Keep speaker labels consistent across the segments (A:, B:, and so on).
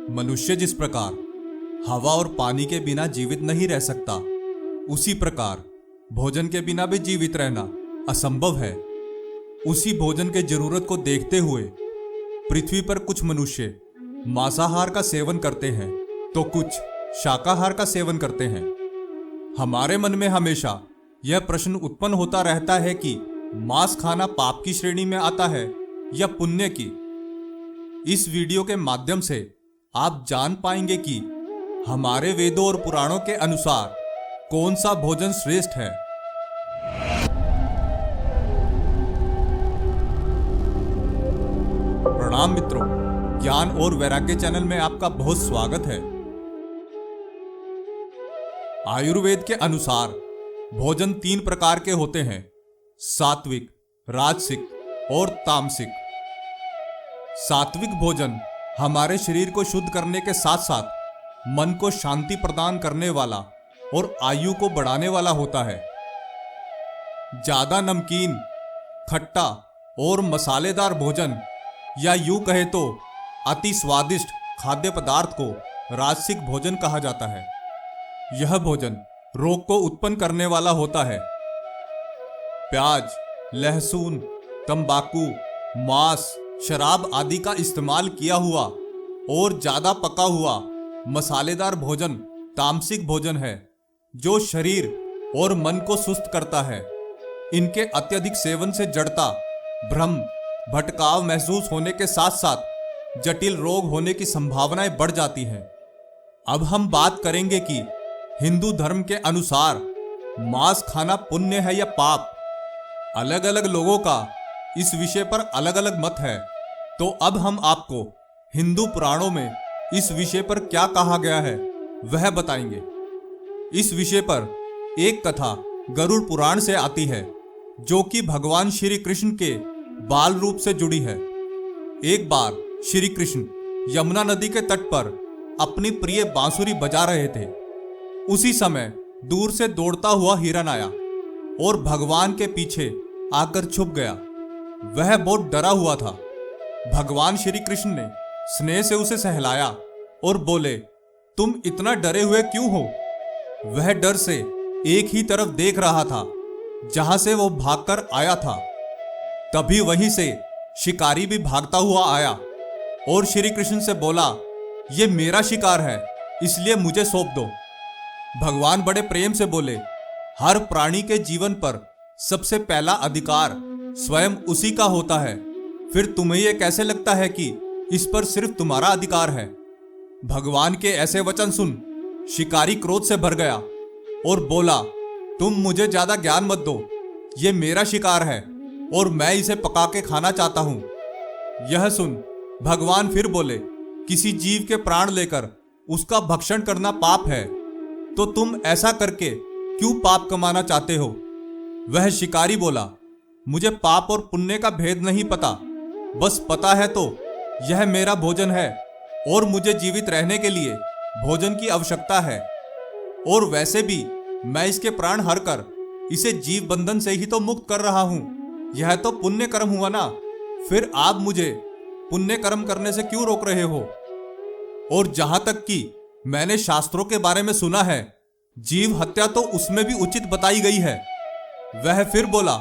A: मनुष्य जिस प्रकार हवा और पानी के बिना जीवित नहीं रह सकता, उसी प्रकार भोजन के बिना भी जीवित रहना असंभव है। उसी भोजन के जरूरत को देखते हुए पृथ्वी पर कुछ मनुष्य मांसाहार का सेवन करते हैं तो कुछ शाकाहार का सेवन करते हैं। हमारे मन में हमेशा यह प्रश्न उत्पन्न होता रहता है कि मांस खाना पाप की श्रेणी में आता है या पुण्य की। इस वीडियो के माध्यम से आप जान पाएंगे कि हमारे वेदों और पुराणों के अनुसार कौन सा भोजन श्रेष्ठ है। प्रणाम मित्रों, ज्ञान और वैराग्य चैनल में आपका बहुत स्वागत है। आयुर्वेद के अनुसार भोजन 3 प्रकार के होते हैं: सात्विक, राजसिक और तामसिक। सात्विक भोजन हमारे शरीर को शुद्ध करने के साथ साथ मन को शांति प्रदान करने वाला और आयु को बढ़ाने वाला होता है। ज्यादा नमकीन, खट्टा और मसालेदार भोजन या यूं कहे तो अति स्वादिष्ट खाद्य पदार्थ को राजसिक भोजन कहा जाता है। यह भोजन रोग को उत्पन्न करने वाला होता है। प्याज, लहसुन, तंबाकू, मांस, शराब आदि का इस्तेमाल किया हुआ और ज्यादा पका हुआ मसालेदार भोजन तामसिक भोजन है, जो शरीर और मन को सुस्त करता है। इनके अत्यधिक सेवन से जड़ता, भ्रम, भटकाव महसूस होने के साथ साथ जटिल रोग होने की संभावनाएं बढ़ जाती हैं। अब हम बात करेंगे कि हिंदू धर्म के अनुसार मांस खाना पुण्य है या पाप। अलग अलग लोगों का इस विषय पर अलग अलग मत है, तो अब हम आपको हिंदू पुराणों में इस विषय पर क्या कहा गया है वह बताएंगे। इस विषय पर एक कथा गरुड़ पुराण से आती है, जो कि भगवान श्री कृष्ण के बाल रूप से जुड़ी है। एक बार श्री कृष्ण यमुना नदी के तट पर अपनी प्रिय बांसुरी बजा रहे थे। उसी समय दूर से दौड़ता हुआ हिरन आया और भगवान के पीछे आकर छुप गया। वह बहुत डरा हुआ था। भगवान श्री कृष्ण ने स्नेह से उसे सहलाया और बोले, तुम इतना डरे हुए क्यों हो? वह डर से एक ही तरफ देख रहा था जहां से वो भागकर आया था। तभी वहीं से शिकारी भी भागता हुआ आया और श्री कृष्ण से बोला, ये मेरा शिकार है, इसलिए मुझे सौंप दो। भगवान बड़े प्रेम से बोले, हर प्राणी के जीवन पर सबसे पहला अधिकार स्वयं उसी का होता है, फिर तुम्हें यह कैसे लगता है कि इस पर सिर्फ तुम्हारा अधिकार है? भगवान के ऐसे वचन सुन शिकारी क्रोध से भर गया और बोला, तुम मुझे ज्यादा ज्ञान मत दो, ये मेरा शिकार है और मैं इसे पका के खाना चाहता हूं। यह सुन भगवान फिर बोले, किसी जीव के प्राण लेकर उसका भक्षण करना पाप है, तो तुम ऐसा करके क्यों पाप कमाना चाहते हो? वह शिकारी बोला, मुझे पाप और पुण्य का भेद नहीं पता, बस पता है तो यह मेरा भोजन है और मुझे जीवित रहने के लिए भोजन की आवश्यकता है, और वैसे भी मैं इसके प्राण हर कर इसे जीव बंधन से ही तो मुक्त कर रहा हूं। यह तो पुण्य कर्म हुआ ना, फिर आप मुझे पुण्य कर्म करने से क्यों रोक रहे हो? और जहां तक कि मैंने शास्त्रों के बारे में सुना है, जीव हत्या तो उसमें भी उचित बताई गई है। वह फिर बोला,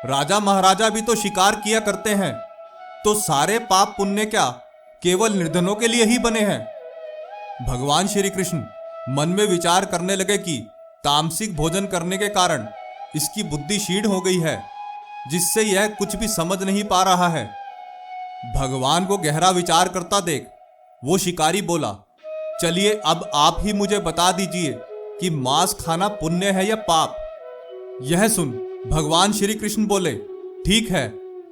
A: राजा महाराजा भी तो शिकार किया करते हैं, तो सारे पाप पुण्य क्या केवल निर्धनों के लिए ही बने हैं? भगवान श्री कृष्ण मन में विचार करने लगे कि तामसिक भोजन करने के कारण इसकी बुद्धि क्षीण हो गई है, जिससे यह कुछ भी समझ नहीं पा रहा है। भगवान को गहरा विचार करता देख वो शिकारी बोला, चलिए अब आप ही मुझे बता दीजिए कि मांस खाना पुण्य है या पाप? यह सुन भगवान श्री कृष्ण बोले, ठीक है,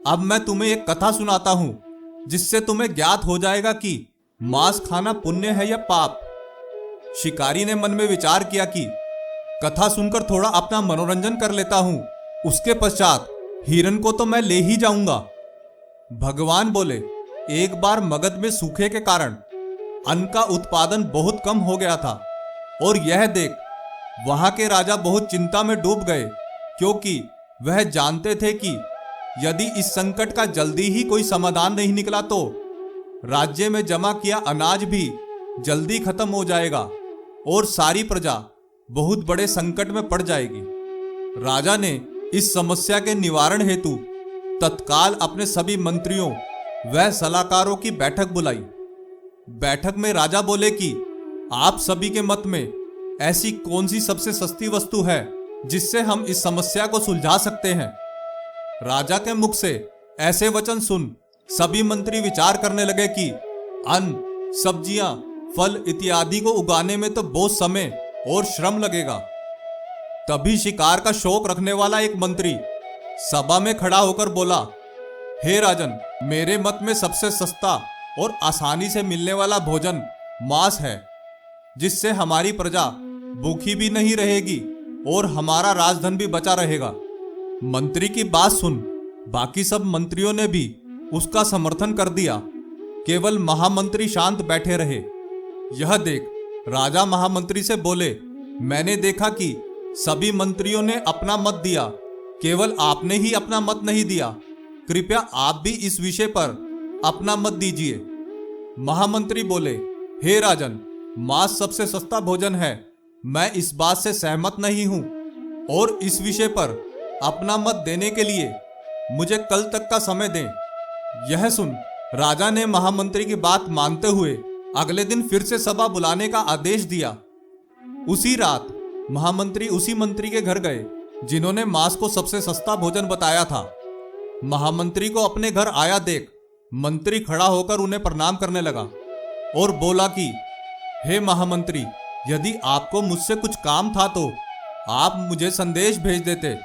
A: अब मैं तुम्हें एक कथा सुनाता हूं, जिससे तुम्हें ज्ञात हो जाएगा कि मांस खाना पुण्य है या पाप। शिकारी ने मन में विचार किया कि कथा सुनकर थोड़ा अपना मनोरंजन कर लेता हूं, उसके पश्चात हिरन को तो मैं ले ही जाऊंगा। भगवान बोले, एक बार मगध में सूखे के कारण अन्न का उत्पादन बहुत कम हो गया था, और यह देख वहां के राजा बहुत चिंता में डूब गए, क्योंकि वह जानते थे कि यदि इस संकट का जल्दी ही कोई समाधान नहीं निकला तो राज्य में जमा किया अनाज भी जल्दी खत्म हो जाएगा और सारी प्रजा बहुत बड़े संकट में पड़ जाएगी। राजा ने इस समस्या के निवारण हेतु तत्काल अपने सभी मंत्रियों व सलाहकारों की बैठक बुलाई। बैठक में राजा बोले कि आप सभी के मत में ऐसी कौन सी सबसे सस्ती वस्तु है जिससे हम इस समस्या को सुलझा सकते हैं। राजा के मुख से ऐसे वचन सुन सभी मंत्री विचार करने लगे कि अन्न, सब्जियां, फल इत्यादि को उगाने में तो बहुत समय और श्रम लगेगा। तभी शिकार का शौक रखने वाला एक मंत्री सभा में खड़ा होकर बोला, हे राजन, मेरे मत में सबसे सस्ता और आसानी से मिलने वाला भोजन मांस है, जिससे हमारी प्रजा भूखी भी नहीं रहेगी और हमारा राजधन भी बचा रहेगा। मंत्री की बात सुन बाकी सब मंत्रियों ने भी उसका समर्थन कर दिया। केवल महामंत्री शांत बैठे रहे। यह देख राजा महामंत्री से बोले, मैंने देखा कि सभी मंत्रियों ने अपना मत दिया, केवल आपने ही अपना मत नहीं दिया। कृपया आप भी इस विषय पर अपना मत दीजिए। महामंत्री बोले, हे राजन, मांस सबसे सस्ता भोजन है, मैं इस बात से सहमत नहीं हूं और इस विषय पर अपना मत देने के लिए मुझे कल तक का समय दें। यह सुन राजा ने महामंत्री की बात मानते हुए अगले दिन फिर से सभा बुलाने का आदेश दिया। उसी रात महामंत्री उसी मंत्री के घर गए जिन्होंने मांस को सबसे सस्ता भोजन बताया था। महामंत्री को अपने घर आया देख मंत्री खड़ा होकर उन्हें प्रणाम करने लगा और बोला कि हे महामंत्री, यदि आपको मुझसे कुछ काम था तो आप मुझे संदेश भेज देते,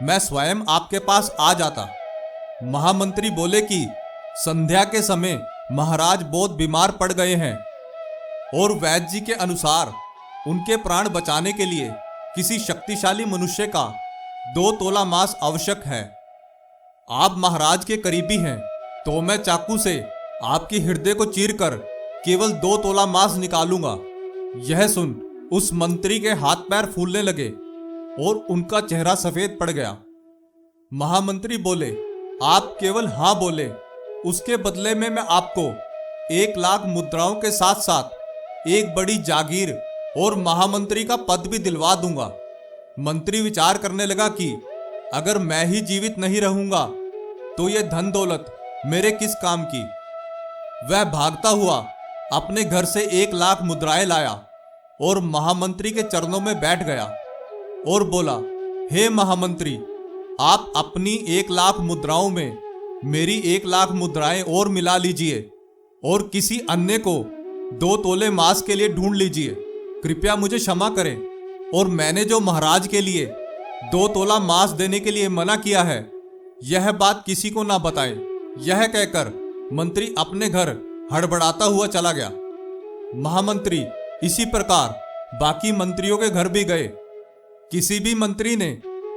A: मैं स्वयं आपके पास आ जाता। महामंत्री बोले कि संध्या के समय महाराज बहुत बीमार पड़ गए हैं और वैद्य जी के अनुसार उनके प्राण बचाने के लिए किसी शक्तिशाली मनुष्य का 2 तोला मांस आवश्यक है। आप महाराज के करीबी हैं तो मैं चाकू से आपके हृदय को चीरकर केवल 2 तोला मांस निकालूंगा। यह सुन उस मंत्री के हाथ पैर फूलने लगे और उनका चेहरा सफेद पड़ गया। महामंत्री बोले, आप केवल हां बोले, उसके बदले में मैं आपको 1 लाख मुद्राओं के साथ साथ एक बड़ी जागीर और महामंत्री का पद भी दिलवा दूंगा। मंत्री विचार करने लगा कि अगर मैं ही जीवित नहीं रहूंगा तो यह धन दौलत मेरे किस काम की। वह भागता हुआ अपने घर से 1 लाख मुद्राएं लाया और महामंत्री के चरणों में बैठ गया और बोला, हे महामंत्री, आप अपनी 1 लाख मुद्राओं में मेरी 1 लाख मुद्राएं और मिला लीजिए और किसी अन्य को 2 तोले मांस के लिए ढूंढ लीजिए। कृपया मुझे क्षमा करें और मैंने जो महाराज के लिए 2 तोला मांस देने के लिए मना किया है, यह बात किसी को ना बताएं। यह कहकर मंत्री अपने घर हड़बड़ाता हुआ चला गया। महामंत्री इसी प्रकार बाकी मंत्रियों के घर भी गए। किसी भी मंत्री ने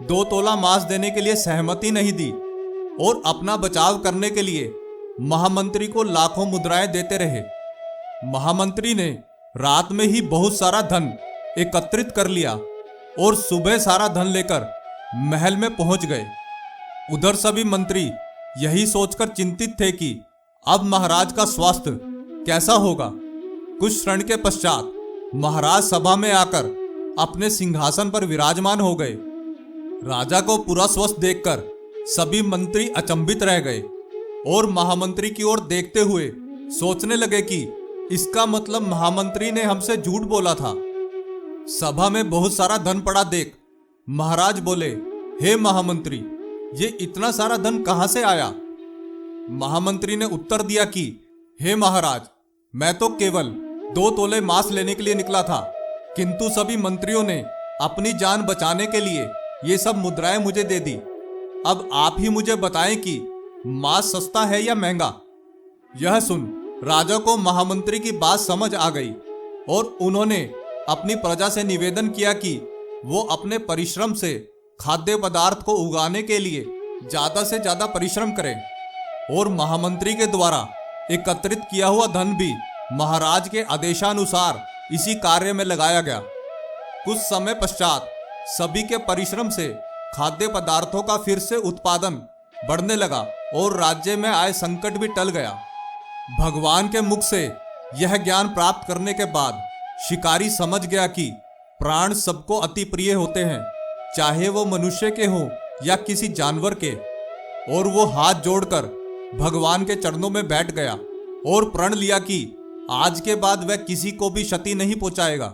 A: 2 तोला मांस देने के लिए सहमति नहीं दी और अपना बचाव करने के लिए महामंत्री को लाखों मुद्राएं देते रहे। महामंत्री ने रात में ही बहुत सारा धन एकत्रित कर लिया और सुबह सारा धन लेकर महल में पहुंच गए। उधर सभी मंत्री यही सोचकर चिंतित थे कि अब महाराज का स्वास्थ्य कैसा होगा। कुछ क्षण के पश्चात महाराज सभा में आकर अपने सिंहासन पर विराजमान हो गए। राजा को पूरा स्वस्थ देखकर सभी मंत्री अचंभित रह गए और महामंत्री की ओर देखते हुए सोचने लगे कि इसका मतलब महामंत्री ने हमसे झूठ बोला था। सभा में बहुत सारा धन पड़ा देख महाराज बोले, हे महामंत्री, ये इतना सारा धन कहां से आया। महामंत्री ने उत्तर दिया कि हे महाराज, मैं तो केवल 2 तोले मांस लेने के लिए निकला था, किंतु सभी मंत्रियों ने अपनी जान बचाने के लिए ये सब मुद्राएं मुझे दे दी। अब आप ही मुझे बताएं कि मांस सस्ता है या महंगा। यह सुन राजा को महामंत्री की बात समझ आ गई और उन्होंने अपनी प्रजा से निवेदन किया कि वो अपने परिश्रम से खाद्य पदार्थ को उगाने के लिए ज्यादा से ज्यादा परिश्रम करें और महामंत्री के द्वारा एकत्रित किया हुआ धन भी महाराज के आदेशानुसार इसी कार्य में लगाया गया। कुछ समय पश्चात सभी के परिश्रम से खाद्य पदार्थों का फिर से उत्पादन बढ़ने लगा और राज्य में आए संकट भी टल गया। भगवान के मुख से यह ज्ञान प्राप्त करने के बाद शिकारी समझ गया कि प्राण सबको अति प्रिय होते हैं, चाहे वो मनुष्य के हो या किसी जानवर के। और वो हाथ जोड़कर भगवान के चरणों में बैठ गया और प्रण लिया कि आज के बाद वह किसी को भी क्षति नहीं पहुंचाएगा।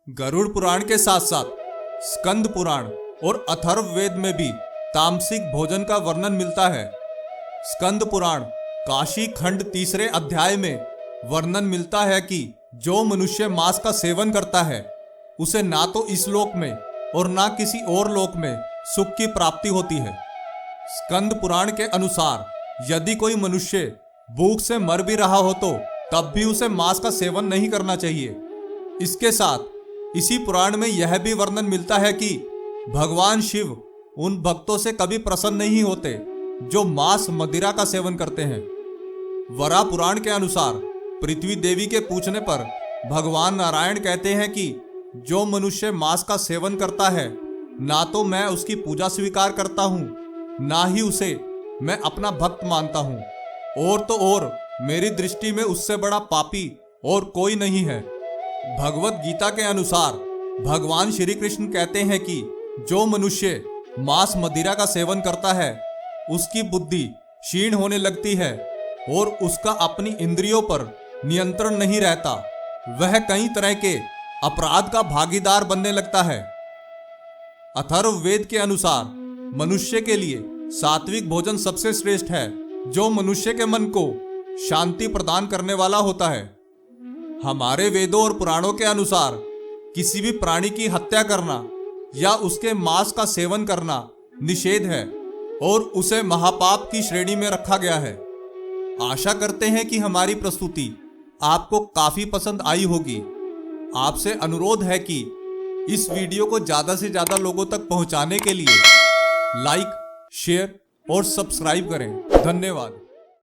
A: गरुड़ पुराण के साथ साथ स्कंद पुराण और अथर्ववेद में भी तामसिक भोजन का वर्णन मिलता है। स्कंद पुराण काशी खंड 3 अध्याय में वर्णन मिलता है कि जो मनुष्य मांस का सेवन करता है उसे ना तो इस लोक में और ना किसी और लोक में सुख की प्राप्ति होती है। स्कंद पुराण के अनुसार यदि कोई मनुष्य भूख से मर भी रहा हो तो तब भी उसे मांस का सेवन नहीं करना चाहिए। इसके साथ इसी पुराण में यह भी वर्णन मिलता है कि भगवान शिव उन भक्तों से कभी प्रसन्न नहीं होते जो मांस मदिरा का सेवन करते हैं। वरा पुराण के अनुसार पृथ्वी देवी के पूछने पर भगवान नारायण कहते हैं कि जो मनुष्य मांस का सेवन करता है ना तो मैं उसकी पूजा स्वीकार करता हूँ, ना ही उसे मैं अपना भक्त मानता हूँ। और तो और मेरी दृष्टि में उससे बड़ा पापी और कोई नहीं है। भगवत गीता के अनुसार भगवान श्री कृष्ण कहते हैं कि जो मनुष्य मांस मदिरा का सेवन करता है उसकी बुद्धि क्षीण होने लगती है और उसका अपनी इंद्रियों पर नियंत्रण नहीं रहता। वह कई तरह के अपराध का भागीदार बनने लगता है। अथर्ववेद के अनुसार मनुष्य के लिए सात्विक भोजन सबसे श्रेष्ठ है, जो मनुष्य के मन को शांति प्रदान करने वाला होता है। हमारे वेदों और पुराणों के अनुसार किसी भी प्राणी की हत्या करना या उसके मांस का सेवन करना निषेध है और उसे महापाप की श्रेणी में रखा गया है। आशा करते हैं कि हमारी प्रस्तुति आपको काफी पसंद आई होगी। आपसे अनुरोध है कि इस वीडियो को ज्यादा से ज्यादा लोगों तक पहुंचाने के लिए लाइक, शेयर और सब्सक्राइब करें। धन्यवाद।